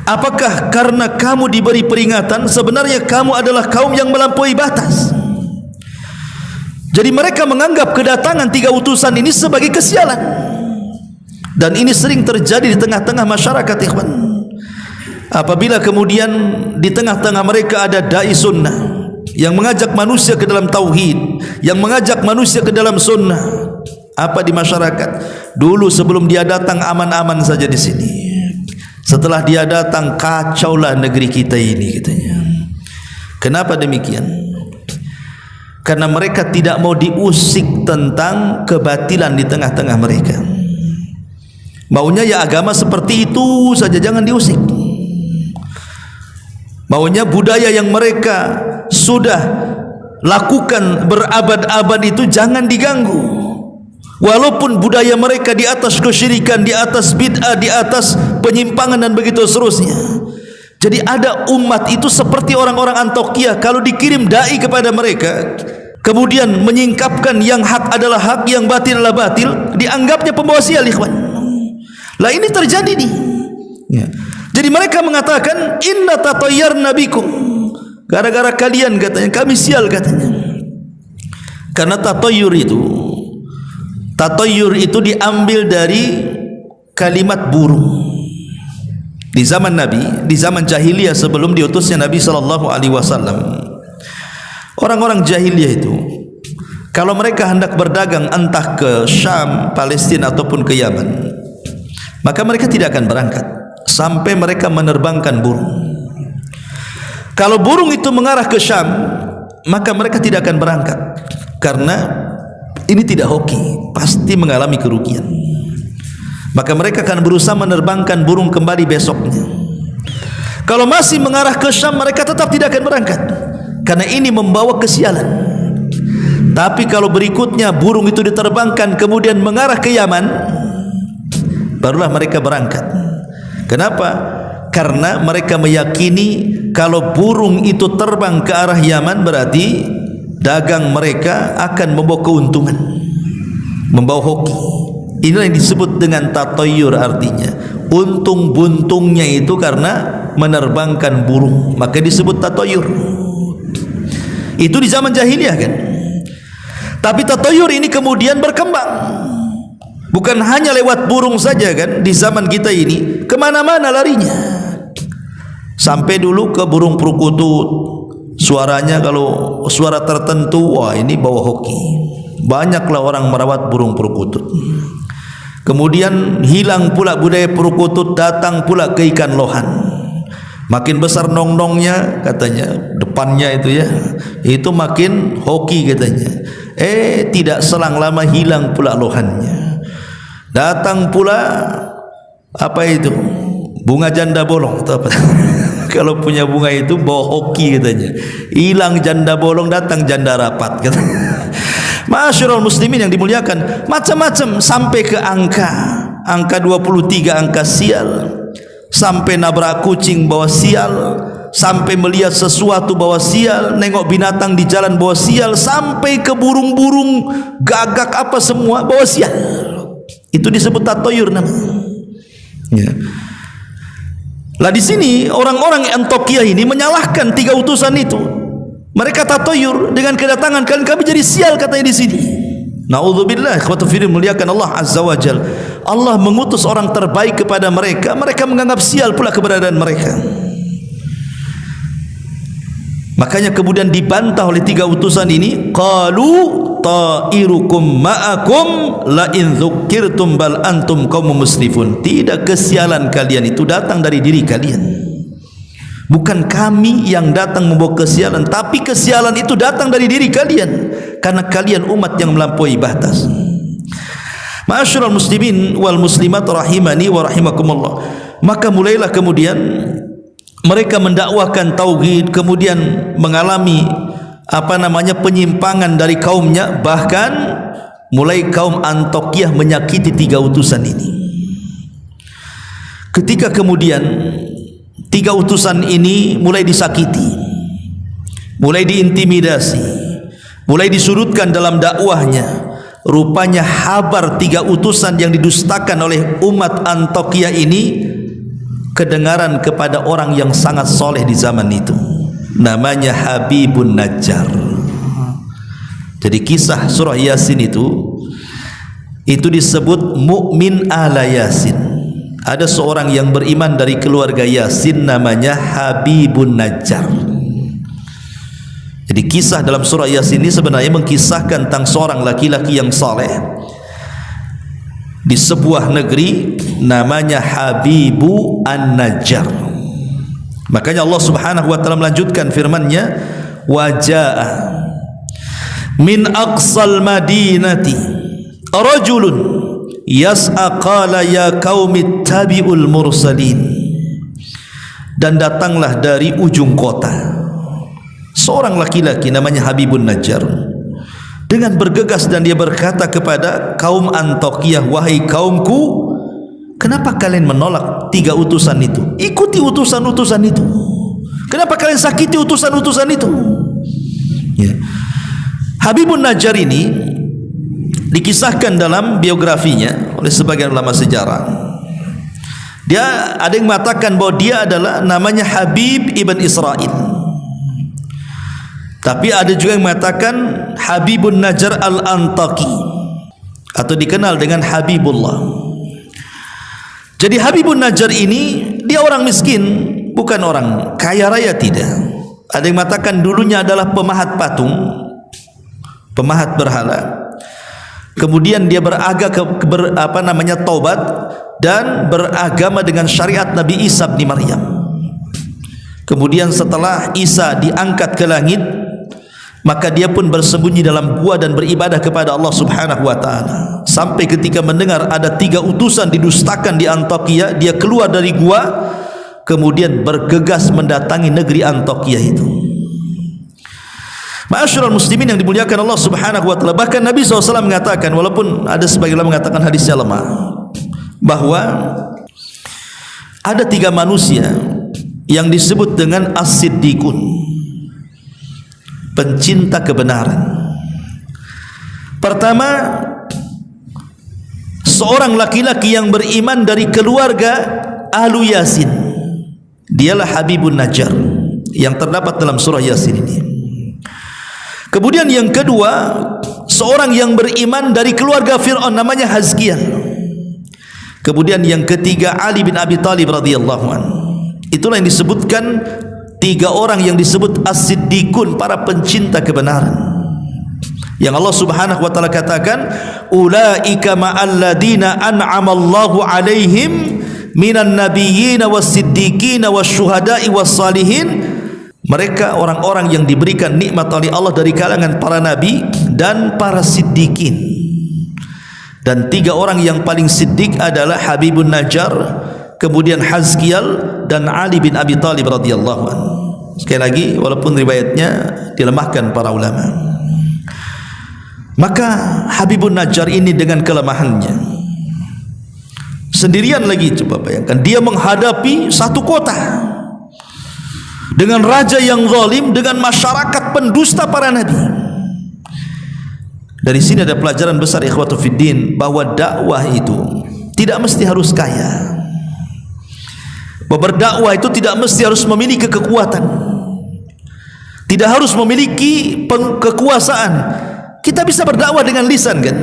Apakah karena kamu diberi peringatan? Sebenarnya kamu adalah kaum yang melampaui batas. Jadi mereka menganggap kedatangan 3 utusan ini sebagai kesialan. Dan ini sering terjadi di tengah-tengah masyarakat, ikhwan. Apabila kemudian di tengah-tengah mereka ada dai sunnah yang mengajak manusia ke dalam tauhid, yang mengajak manusia ke dalam sunnah, apa di masyarakat? Dulu sebelum dia datang aman-aman saja di sini. Setelah dia datang kacaulah negeri kita ini, katanya. Kenapa demikian? karena mereka tidak mau diusik tentang kebatilan di tengah-tengah mereka. Maunya ya agama seperti itu saja, jangan diusik. Maunya budaya yang mereka sudah lakukan berabad-abad itu jangan diganggu. Walaupun budaya mereka di atas kesyirikan, di atas bid'ah, di atas penyimpangan dan begitu seterusnya. Jadi ada umat itu seperti orang-orang Antiokhia, kalau dikirim dai kepada mereka, kemudian menyingkapkan yang hak adalah hak, yang batil adalah batil, dianggapnya pembawa sial, ikhwan. Lah ini terjadi nih. Ya. Jadi mereka mengatakan inna tatayyarna bikum, gara-gara kalian katanya kami sial katanya. Karena tatayyur itu diambil dari kalimat burung. Di zaman Nabi, di zaman jahiliyah sebelum diutusnya Nabi SAW, orang-orang jahiliyah itu kalau mereka hendak berdagang entah ke Syam, Palestina ataupun ke Yaman, maka mereka tidak akan berangkat sampai mereka menerbangkan burung. Kalau burung itu mengarah ke Syam, maka mereka tidak akan berangkat, karena ini tidak hoki, pasti mengalami kerugian. Maka mereka akan berusaha menerbangkan burung kembali besoknya. Kalau masih mengarah ke Syam, mereka tetap tidak akan berangkat, karena ini membawa kesialan. Tapi kalau berikutnya burung itu diterbangkan kemudian mengarah ke Yaman, barulah mereka berangkat. Kenapa? Karena mereka meyakini kalau burung itu terbang ke arah Yaman, berarti dagang mereka akan membawa keuntungan, membawa hoki. Inilah yang disebut dengan tatayyur, artinya untung buntungnya itu karena menerbangkan burung, maka disebut tatayyur. Itu di zaman jahiliyah kan. Tapi tatayyur ini kemudian berkembang, bukan hanya lewat burung saja kan. Di zaman kita ini kemana-mana larinya, sampai dulu ke burung perkutut. Suaranya kalau suara tertentu, wah ini bawa hoki. Banyaklah orang merawat burung perkutut. Kemudian hilang pula budaya perkutut, datang pula ke ikan lohan. Makin besar nong-nongnya katanya, depannya itu ya, itu makin hoki katanya. Tidak selang lama hilang pula lohannya. Datang pula apa itu? Bunga janda bolong atau apa? Kalau punya bunga itu bawa hoki katanya. Hilang janda bolong, datang janda rapat katanya. Ma'asyiral muslimin yang dimuliakan, macam-macam sampai ke angka 23, angka sial, sampai nabrak kucing bawa sial, sampai melihat sesuatu bawa sial, nengok binatang di jalan bawa sial, sampai ke burung-burung gagak apa semua bawa sial. Itu disebut tatayyur namanya. Ya. Lah di sini orang-orang Antiokhia ini menyalahkan 3 utusan itu. Mereka tatayyur dengan kedatangan kalian, kami jadi sial katanya di sini. Nauzubillah, ikhwatu fillah, muliakan Allah Azza wa Jalla. Allah mengutus orang terbaik kepada mereka, mereka menganggap sial pula keberadaan mereka. Makanya kemudian dibantah oleh 3 utusan ini. Qalu ta'irukum ma'akum la in dzukirtum bal antum qaumun musrifun. Tidak, kesialan kalian itu datang dari diri kalian. Bukan kami yang datang membawa kesialan, tapi kesialan itu datang dari diri kalian, karena kalian umat yang melampaui batas. Ma'asyiral muslimin wal muslimat rahimani wa rahimakumullah. Maka mulailah kemudian mereka mendakwahkan tauhid, kemudian mengalami penyimpangan dari kaumnya. Bahkan mulai kaum Antiokhia menyakiti 3 utusan ini. Ketika kemudian 3 utusan ini mulai disakiti, mulai diintimidasi, mulai disudutkan dalam dakwahnya, rupanya habar 3 utusan yang didustakan oleh umat Antiokhia ini kedengaran kepada orang yang sangat soleh di zaman itu, namanya Habibun Najjar. Jadi kisah surah Yasin itu disebut mukmin ala Yasin. Ada seorang yang beriman dari keluarga Yasin, namanya Habibun Najjar. Jadi kisah dalam surah Yasin ini sebenarnya mengkisahkan tentang seorang laki-laki yang saleh di sebuah negeri namanya Habibu An-Najjar. Makanya Allah Subhanahu wa taala melanjutkan firman-Nya, wajaa min aqsal madinati rajulun yas'a qala ya qaumi tabi'ul mursalin. Dan datanglah dari ujung kota seorang laki-laki namanya Habibun Najjar dengan bergegas, dan dia berkata kepada kaum Antokiyah, wahai kaumku, kenapa kalian menolak 3 utusan itu? Ikuti utusan-utusan itu. Kenapa kalian sakiti utusan-utusan itu? Ya. Habibun Najjar ini dikisahkan dalam biografinya oleh sebagian ulama sejarah. Dia ada yang mengatakan bahwa dia adalah namanya Habib ibn Israil. Tapi ada juga yang mengatakan Habibun Najjar al-Antaki, atau dikenal dengan Habibullah. Jadi Habibun Najjar ini dia orang miskin, bukan orang kaya raya, tidak. Ada yang mengatakan dulunya adalah pemahat patung, pemahat berhala. Kemudian dia taubat dan beragama dengan syariat Nabi Isa bin Maryam. Kemudian setelah Isa diangkat ke langit, maka dia pun bersembunyi dalam gua dan beribadah kepada Allah Subhanahu wa taala. Sampai ketika mendengar ada 3 utusan didustakan di Antioquia, dia keluar dari gua, kemudian bergegas mendatangi negeri Antioquia itu. Ma'asyiral muslimin yang dimuliakan Allah Subhanahu wa taala, bahkan Nabi SAW mengatakan, walaupun ada sebagian ulama mengatakan hadisnya lemah, bahwa ada 3 manusia yang disebut dengan as-siddiqun, pencinta kebenaran. Pertama, seorang laki-laki yang beriman dari keluarga Ahlu Yasin, dialah Habibun Najjar yang terdapat dalam surah Yasin ini. Kemudian yang kedua, seorang yang beriman dari keluarga Fir'aun, namanya Hazkiah. Kemudian yang ketiga, Ali bin Abi Thalib radhiyallahu anhu. Itulah yang disebutkan 3 orang yang disebut as-siddiqun, para pencinta kebenaran, yang Allah Subhanahu wa taala katakan, ulaika ma'al ladina an'amallahu alaihim minan nabiyyin was-siddiqin wasyuhada'i was-salihin. Mereka orang-orang yang diberikan nikmat oleh Allah dari kalangan para nabi dan para siddiqin. Dan 3 orang yang paling siddiq adalah Habibun Najjar, kemudian Hazkial, dan Ali bin Abi Thalib radhiyallahu anhu. Sekali lagi, walaupun riwayatnya dilemahkan para ulama, maka Habibun Najjar ini dengan kelemahannya, sendirian lagi, coba bayangkan, dia menghadapi satu kota dengan raja yang zalim, dengan masyarakat pendusta para nabi. Dari sini ada pelajaran besar ikhwatu fiddin, bahwa dakwah itu tidak mesti harus kaya. Berdakwah itu tidak mesti harus memiliki kekuatan, tidak harus memiliki kekuasaan. Kita bisa berdakwah dengan lisan, kan?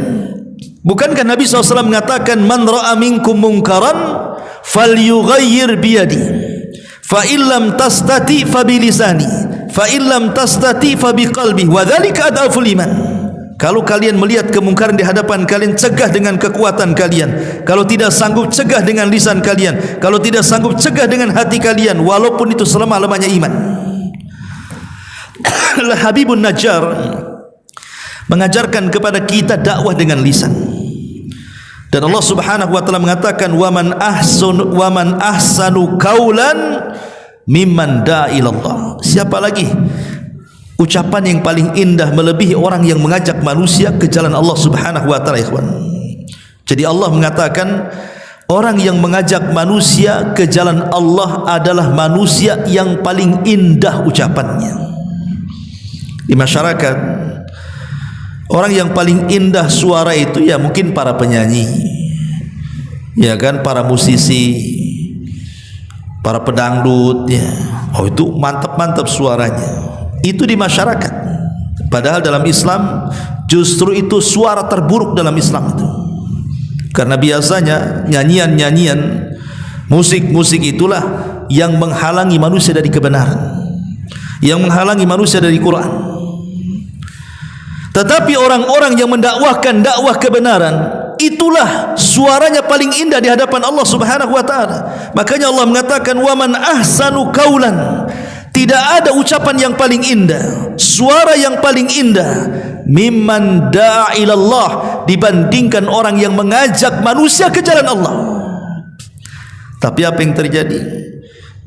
Bukankah Nabi SAW mengatakan, man ra'a minkum munkaran falyughayyir biyadi, fa illam tastati fa bilisani, fa illam tastati fa biqalbi, wa dzalika adaful iman. Kalau kalian melihat kemungkaran di hadapan kalian, cegah dengan kekuatan kalian. Kalau tidak sanggup, cegah dengan lisan kalian. Kalau tidak sanggup, cegah dengan hati kalian, walaupun itu selemah-lemahnya iman. Habibun Najjar mengajarkan kepada kita dakwah dengan lisan. Dan Allah Subhanahu wa taala mengatakan, waman ahsanu qaulan mimman da'a ilallah. Siapa lagi ucapan yang paling indah melebihi orang yang mengajak manusia ke jalan Allah Subhanahu wa taala, ikhwan. Jadi Allah mengatakan, orang yang mengajak manusia ke jalan Allah adalah manusia yang paling indah ucapannya. Di masyarakat, orang yang paling indah suara itu ya mungkin para penyanyi, ya kan, para musisi, para pedangdut, ya. Oh, itu mantap-mantap suaranya. Itu di masyarakat. Padahal dalam Islam justru itu suara terburuk dalam Islam itu. Karena biasanya nyanyian-nyanyian, musik-musik itulah yang menghalangi manusia dari kebenaran, yang menghalangi manusia dari Quran. Tetapi orang-orang yang mendakwahkan dakwah kebenaran, itulah suaranya paling indah di hadapan Allah Subhanahu wa taala. Makanya Allah mengatakan, waman ahsanu qaulan, Tidak ada ucapan yang paling indah, suara yang paling indah mimman da'a ilallah, dibandingkan orang yang mengajak manusia ke jalan Allah. Tapi apa yang terjadi?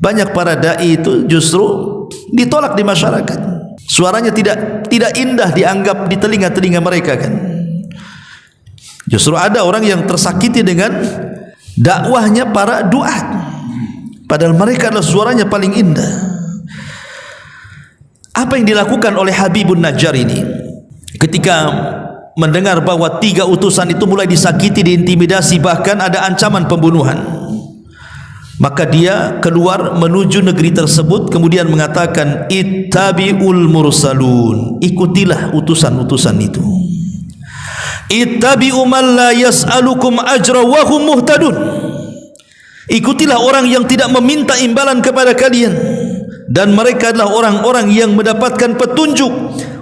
Banyak para dai itu justru ditolak di masyarakat. Suaranya tidak indah dianggap di telinga-telinga mereka kan. Justru ada orang yang tersakiti dengan dakwahnya para duat, padahal mereka adalah suaranya paling indah. Apa yang dilakukan oleh Habibun Najjar ini ketika mendengar bahwa 3 utusan itu mulai disakiti, diintimidasi, bahkan ada ancaman pembunuhan, maka dia keluar menuju negeri tersebut, kemudian mengatakan ittabi'ul mursalun, ikutilah utusan-utusan itu. Ittabi'u man la yas'alukum ajra wa hum muhtadun, ikutilah orang yang tidak meminta imbalan kepada kalian dan mereka adalah orang-orang yang mendapatkan petunjuk.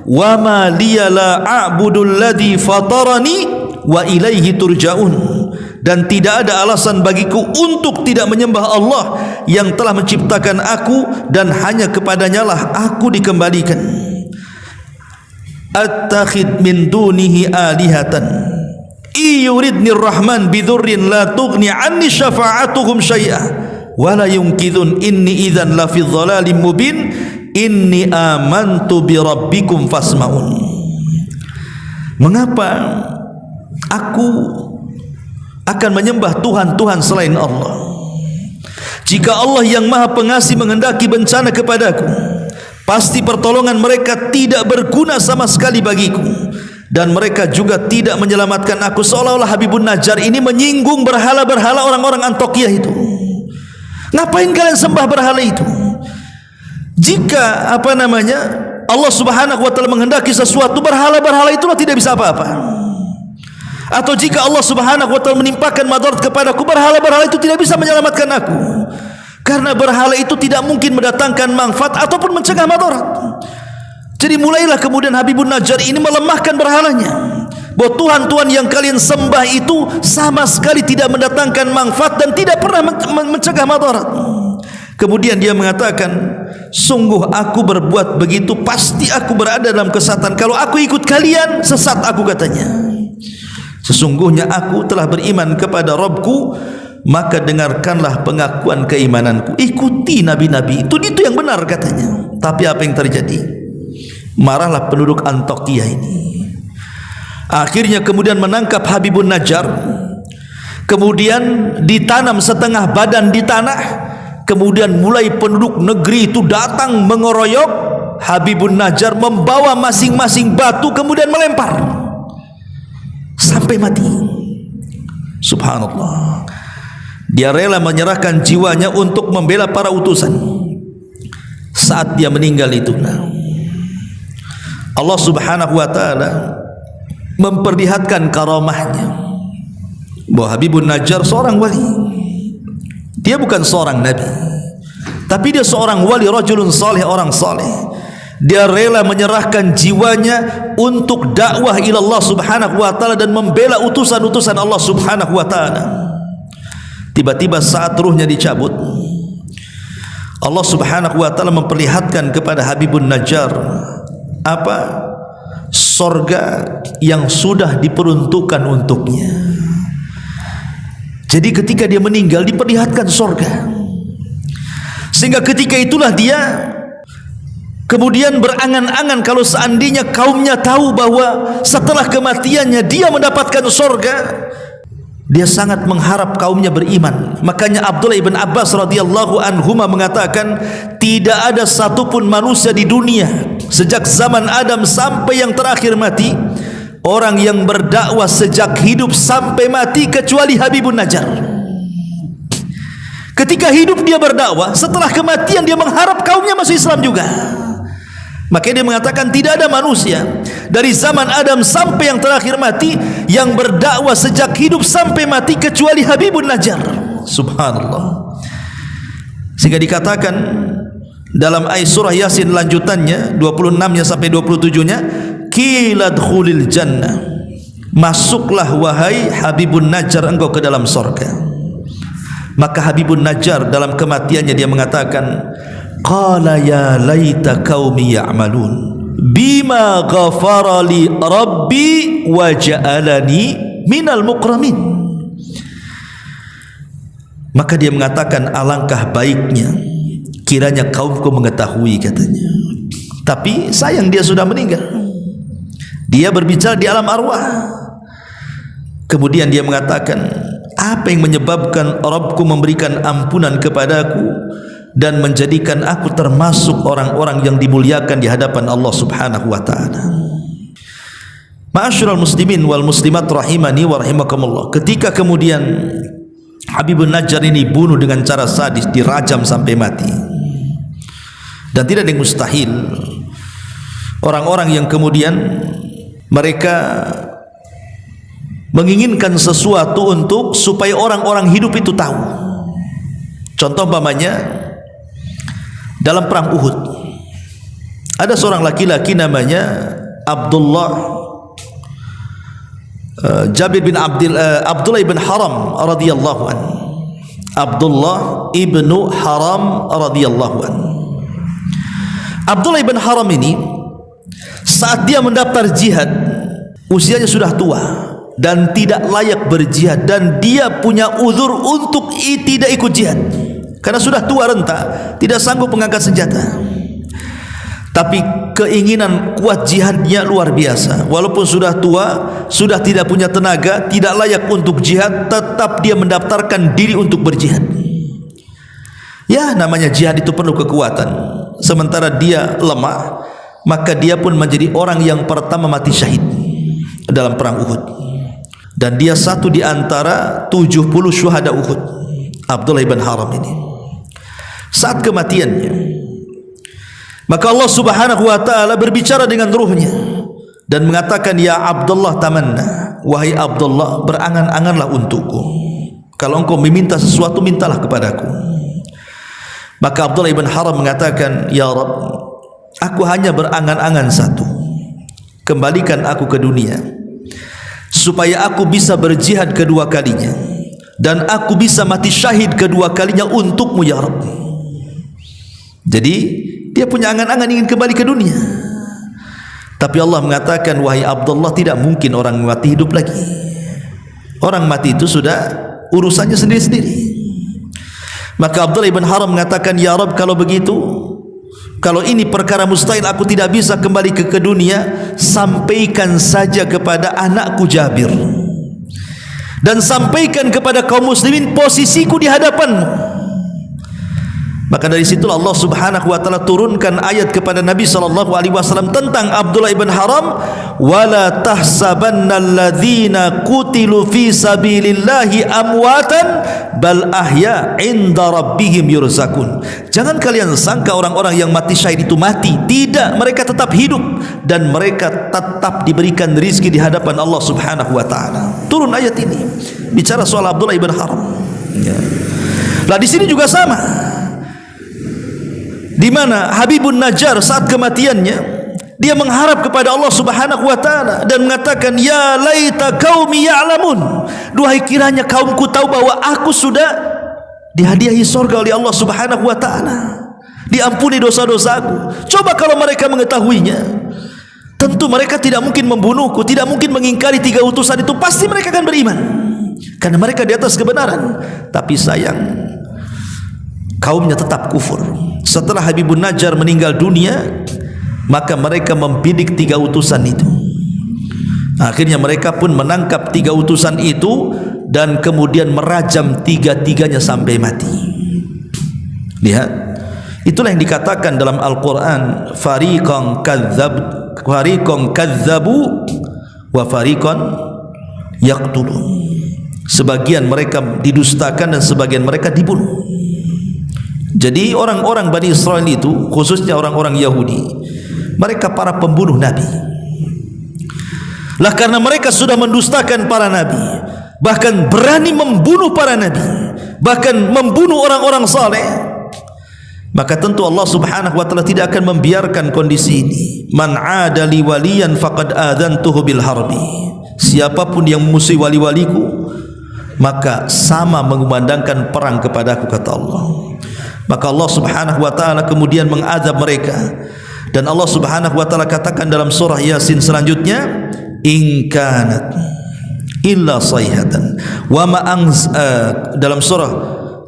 Wa ma liya la a'budul ladzi fatarani wa ilaihi turja'un, dan tidak ada alasan bagiku untuk tidak menyembah Allah yang telah menciptakan aku dan hanya kepadanya lah aku dikembalikan. Attakhid min dunihi alihatan iyuridni rahman bidurrin la tughni anni syafa'atuhum syai'a wala yungkidun inni idzan la fi dhalalim mubin inni amantu bi rabbikum fasma'un. Mengapa aku akan menyembah Tuhan-Tuhan selain Allah, jika Allah yang Maha Pengasih menghendaki bencana kepadaku? Pasti pertolongan mereka tidak berguna sama sekali bagiku, dan mereka juga tidak menyelamatkan aku. Seolah-olah Habibun Najjar ini menyinggung berhala-berhala orang-orang Antokiyah itu. Ngapain kalian sembah berhala itu? Jika Allah Subhanahu wa taala menghendaki sesuatu, berhala-berhala itulah tidak bisa apa-apa. Atau jika Allah Subhanahu wa taala menimpakan madarat kepadaku, berhala-berhala itu tidak bisa menyelamatkan aku. Karena berhala itu tidak mungkin mendatangkan manfaat ataupun mencegah madarat. Jadi mulailah kemudian Habibun Najjar ini melemahkan berhalanya, bahwa Tuhan-Tuhan yang kalian sembah itu sama sekali tidak mendatangkan manfaat dan tidak pernah mencegah madarat. Kemudian dia mengatakan, sungguh aku berbuat begitu pasti aku berada dalam kesesatan. Kalau aku ikut kalian, sesat aku, katanya. Sesungguhnya aku telah beriman kepada Rabbku, maka dengarkanlah pengakuan keimananku, ikuti nabi-nabi itu yang benar, katanya. Tapi apa yang terjadi? Marahlah penduduk Antokiyah ini. Akhirnya kemudian menangkap Habibun Najjar, kemudian ditanam setengah badan di tanah. Kemudian mulai penduduk negeri itu datang mengeroyok Habibun Najjar, membawa masing-masing batu kemudian melempar sampai mati. Subhanallah. Dia rela menyerahkan jiwanya untuk membela para utusan. Saat dia meninggal itu, Allah Subhanahu wa taala memperlihatkan karamahnya, bahwa Habibun Najjar seorang wali. Dia bukan seorang nabi, tapi dia seorang wali, rajulun saleh, orang saleh. Dia rela menyerahkan jiwanya untuk dakwah ila Allah Subhanahu wa taala dan membela utusan-utusan Allah Subhanahu wa taala. Tiba-tiba saat ruhnya dicabut, Allah Subhanahu wa taala memperlihatkan kepada Habibun Najjar sorga yang sudah diperuntukkan untuknya. Jadi ketika dia meninggal diperlihatkan sorga, sehingga ketika itulah dia kemudian berangan-angan kalau seandainya kaumnya tahu bahwa setelah kematiannya dia mendapatkan sorga, dia sangat mengharap kaumnya beriman. Makanya Abdullah ibn Abbas radhiyallahu anhuma mengatakan, tidak ada satupun manusia di dunia sejak zaman Adam sampai yang terakhir mati, orang yang berdakwah sejak hidup sampai mati kecuali Habibun Najjar. Ketika hidup dia berdakwah, setelah kematian dia mengharap kaumnya masuk Islam juga. Makanya dia mengatakan tidak ada manusia dari zaman Adam sampai yang terakhir mati yang berdakwah sejak hidup sampai mati kecuali Habibun Najjar. Subhanallah. Sehingga dikatakan dalam ayat surah Yasin lanjutannya 26-nya sampai 27-nya, qila dkhulil jannah, masuklah wahai Habibun Najjar engkau ke dalam surga. Maka Habibun Najjar dalam kematiannya dia mengatakan, qala ya laita qaumi ya'malun bima ghafara li rabbi wa ja'alani minal mukramin. Maka dia mengatakan, alangkah baiknya kiranya kaumku mengetahui, katanya. Tapi sayang dia sudah meninggal. Dia berbicara di alam arwah. Kemudian dia mengatakan, apa yang menyebabkan Rabbku memberikan ampunan kepadaku dan menjadikan aku termasuk orang-orang yang dimuliakan di hadapan Allah Subhanahu wa ta'ala. Ma'asyiral muslimin wal muslimat rahimani wa rahimakumullah. Ketika kemudian Habibun Najjar ini bunuh dengan cara sadis, dirajam sampai mati. Dan tidak ada yang mustahil. Orang-orang yang kemudian mereka menginginkan sesuatu untuk supaya orang-orang hidup itu tahu. Contoh umpamanya dalam perang Uhud, ada seorang laki-laki namanya Abdullah Abdullah ibn Haram radhiyallahu an. Abdullah ibnu Haram radhiyallahu an. Abdullah ibn Haram ini saat dia mendaftar jihad, usianya sudah tua dan tidak layak berjihad, dan dia punya uzur untuk tidak ikut jihad karena sudah tua renta, tidak sanggup mengangkat senjata. Tapi keinginan kuat jihadnya luar biasa. Walaupun sudah tua, sudah tidak punya tenaga, tidak layak untuk jihad, tetap dia mendaftarkan diri untuk berjihad. Ya, namanya jihad itu perlu kekuatan. Sementara dia lemah, maka dia pun menjadi orang yang pertama mati syahid dalam perang Uhud. Dan dia satu di antara 70 syuhada Uhud, Abdullah ibn Haram ini. Saat kematiannya, maka Allah Subhanahu wa ta'ala berbicara dengan ruhnya dan mengatakan, ya Abdullah tamanna, wahai Abdullah, berangan-anganlah untukku. Kalau engkau meminta sesuatu, mintalah kepadaku. Maka Abdullah ibn Haram mengatakan, ya Rabb, aku hanya berangan-angan satu, kembalikan aku ke dunia supaya aku bisa berjihad kedua kalinya dan aku bisa mati syahid kedua kalinya untukmu ya Rabb. Jadi dia punya angan-angan ingin kembali ke dunia. Tapi Allah mengatakan, wahai Abdullah, tidak mungkin orang mati hidup lagi. Orang mati itu sudah urusannya sendiri-sendiri. Maka Abdullah ibn Haram mengatakan, ya Rabb, kalau begitu, kalau ini perkara mustahil, aku tidak bisa kembali ke dunia, sampaikan saja kepada anakku Jabir dan sampaikan kepada kaum muslimin posisiku di hadapanmu. Maka dari situlah Allah Subhanahu wa ta'ala turunkan ayat kepada Nabi sallallahu alaihi wasallam tentang Abdullah ibn Haram, wala tahsabannal ladzina qutilu fi sabilillahi amwatan bal ahya 'inda rabbihim yurzakun. Jangan kalian sangka orang-orang yang mati syahid itu mati. Tidak, mereka tetap hidup dan mereka tetap diberikan rizki di hadapan Allah Subhanahu wa ta'ala. Turun ayat ini bicara soal Abdullah ibn Haram. Ya. Lah di sini juga sama. Di mana Habibun Najjar saat kematiannya dia mengharap kepada Allah Subhanahu wa ta'ala dan mengatakan, ya laita qaumi ya'lamun, duhai kiranya kaumku tahu bahwa aku sudah dihadiahi surga oleh Allah Subhanahu wa ta'ala, diampuni dosa-dosaku. Coba kalau mereka mengetahuinya, tentu mereka tidak mungkin membunuhku, tidak mungkin mengingkari 3 utusan itu, pasti mereka akan beriman karena mereka di atas kebenaran. Tapi sayang, kaumnya tetap kufur. Setelah Habibun Najjar meninggal dunia, maka mereka membidik 3 utusan itu. Akhirnya mereka pun menangkap 3 utusan itu dan kemudian merajam 3-3-nya sampai mati. Lihat, itulah yang dikatakan dalam Al-Quran, fariqan kadzabu wa fariqan yaqtulun. Sebagian mereka didustakan dan sebagian mereka dibunuh. Jadi orang-orang Bani Israel itu, khususnya orang-orang Yahudi, mereka para pembunuh Nabi. Lah karena mereka sudah mendustakan para Nabi, bahkan berani membunuh para Nabi, bahkan membunuh orang-orang saleh, maka tentu Allah Subhanahu wa ta'ala tidak akan membiarkan kondisi ini. Man 'ada li waliyan faqad adzantuhu bil harbi. Siapapun yang memusuhi wali-waliku, maka sama mengumandangkan perang kepadaku, kata Allah. Maka Allah Subhanahu wa taala kemudian mengazab mereka. Dan Allah Subhanahu wa taala katakan dalam surah Yasin selanjutnya, in kanat illa sayhatan wa ma dalam surah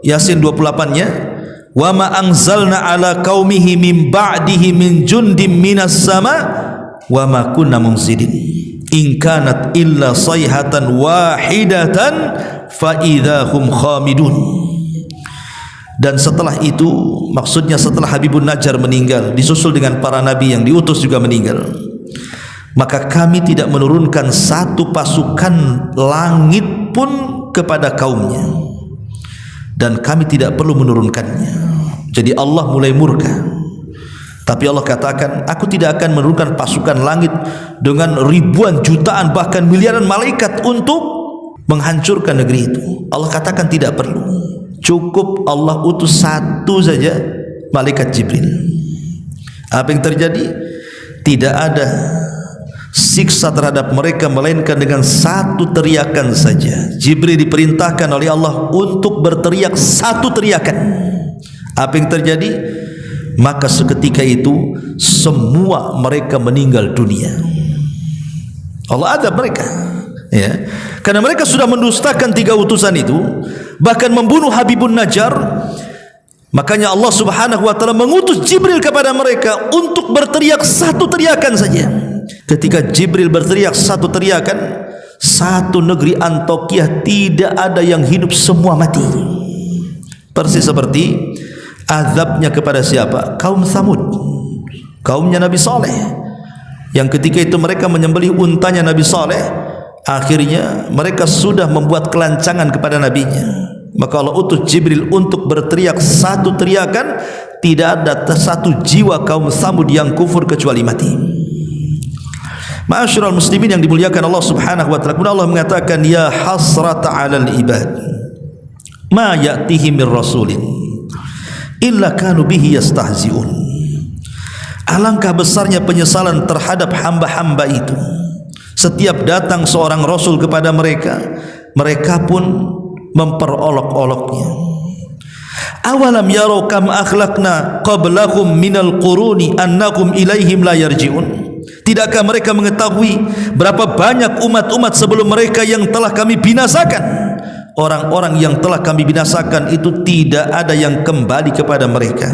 Yasin 28-nya, wa ma anzalna ala qaumihi min ba'dihi min jundim minas sama wa ma kunna munzilin in kanat illa sayhatan wahidatan fa idahum khamidun. Dan setelah itu, maksudnya setelah Habibun Najjar meninggal, disusul dengan para nabi yang diutus juga meninggal, maka kami tidak menurunkan satu pasukan langit pun kepada kaumnya, dan kami tidak perlu menurunkannya. Jadi Allah mulai murka. Tapi Allah katakan, aku tidak akan menurunkan pasukan langit dengan ribuan, jutaan, bahkan miliaran malaikat untuk menghancurkan negeri itu. Allah katakan tidak perlu. Cukup Allah utus satu saja, malaikat Jibril. Apa yang terjadi? Tidak ada siksa terhadap mereka melainkan dengan satu teriakan saja. Jibril diperintahkan oleh Allah untuk berteriak satu teriakan. Apa yang terjadi? Maka seketika itu semua mereka meninggal dunia. Allah azab mereka, ya, karena mereka sudah mendustakan 3 utusan itu, bahkan membunuh Habibun Najjar. Makanya Allah Subhanahu wa taala mengutus Jibril kepada mereka untuk berteriak satu teriakan saja. Ketika Jibril berteriak satu teriakan, satu negeri Antokiah tidak ada yang hidup, semua mati. Persis seperti azabnya kepada siapa? Kaum Tsamud, kaumnya Nabi Saleh, yang ketika itu mereka menyembelih untanya Nabi Saleh. Akhirnya mereka sudah membuat kelancangan kepada nabinya. Maka Allah utus Jibril untuk berteriak satu teriakan, tidak ada satu jiwa kaum Tsamud yang kufur kecuali mati. Ma'asyiral muslimin yang dimuliakan Allah Subhanahu wa taala, Allah mengatakan, ya hasrata 'alal ibad ma ya'tihim mir rasulin illa kanu bihi yastahzi'un. Alangkah besarnya penyesalan terhadap hamba-hamba itu. Setiap datang seorang rasul kepada mereka, mereka pun memperolok-oloknya. Awalam yarau kam akhlaqna qablahum minal quruni annakum ilaihim la yarji'un. Tidakkah mereka mengetahui berapa banyak umat-umat sebelum mereka yang telah kami binasakan? Orang-orang yang telah kami binasakan itu tidak ada yang kembali kepada mereka.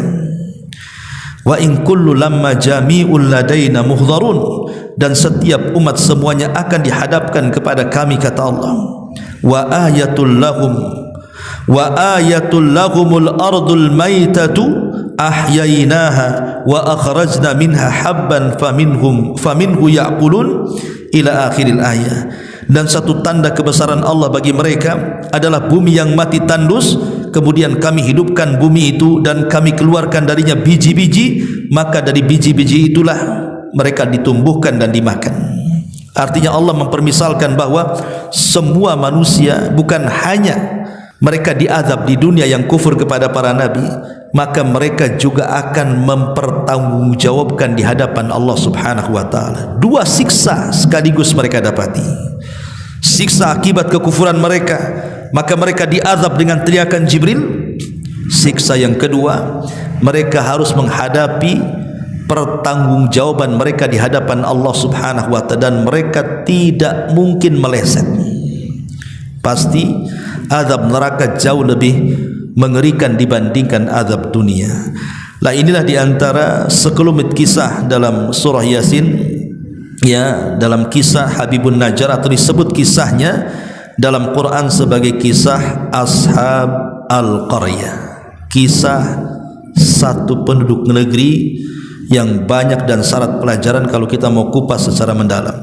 Wa in kullu lamma jami'ul ladaina muhdharun, dan setiap umat semuanya akan dihadapkan kepada kami, kata Allah. Wa ayatul lahumul ardul maitatu ahyainaha wa akhrajna minha habban faminhu ya'kulun ila akhiril ayah. Dan satu tanda kebesaran Allah bagi mereka adalah bumi yang mati tandus, kemudian kami hidupkan bumi itu dan kami keluarkan darinya biji-biji, maka dari biji-biji itulah mereka ditumbuhkan dan dimakan. Artinya Allah mempermisalkan bahwa semua manusia, bukan hanya mereka diazab di dunia yang kufur kepada para nabi, maka mereka juga akan mempertanggungjawabkan di hadapan Allah Subhanahu wa taala. 2 siksa sekaligus mereka dapati. Siksa akibat kekufuran mereka, maka mereka diazab dengan teriakan Jibril. Siksa yang kedua, mereka harus menghadapi pertanggungjawaban mereka di hadapan Allah Subhanahu wa taala, dan mereka tidak mungkin meleset. Pasti azab neraka jauh lebih mengerikan dibandingkan azab dunia. Lah inilah diantara sekelumit kisah dalam surah Yasin, ya, dalam kisah Habibun Najjar, atau disebut kisahnya dalam Quran sebagai kisah Ashab al-Qaryah, kisah satu penduduk negeri yang banyak dan syarat pelajaran kalau kita mau kupas secara mendalam.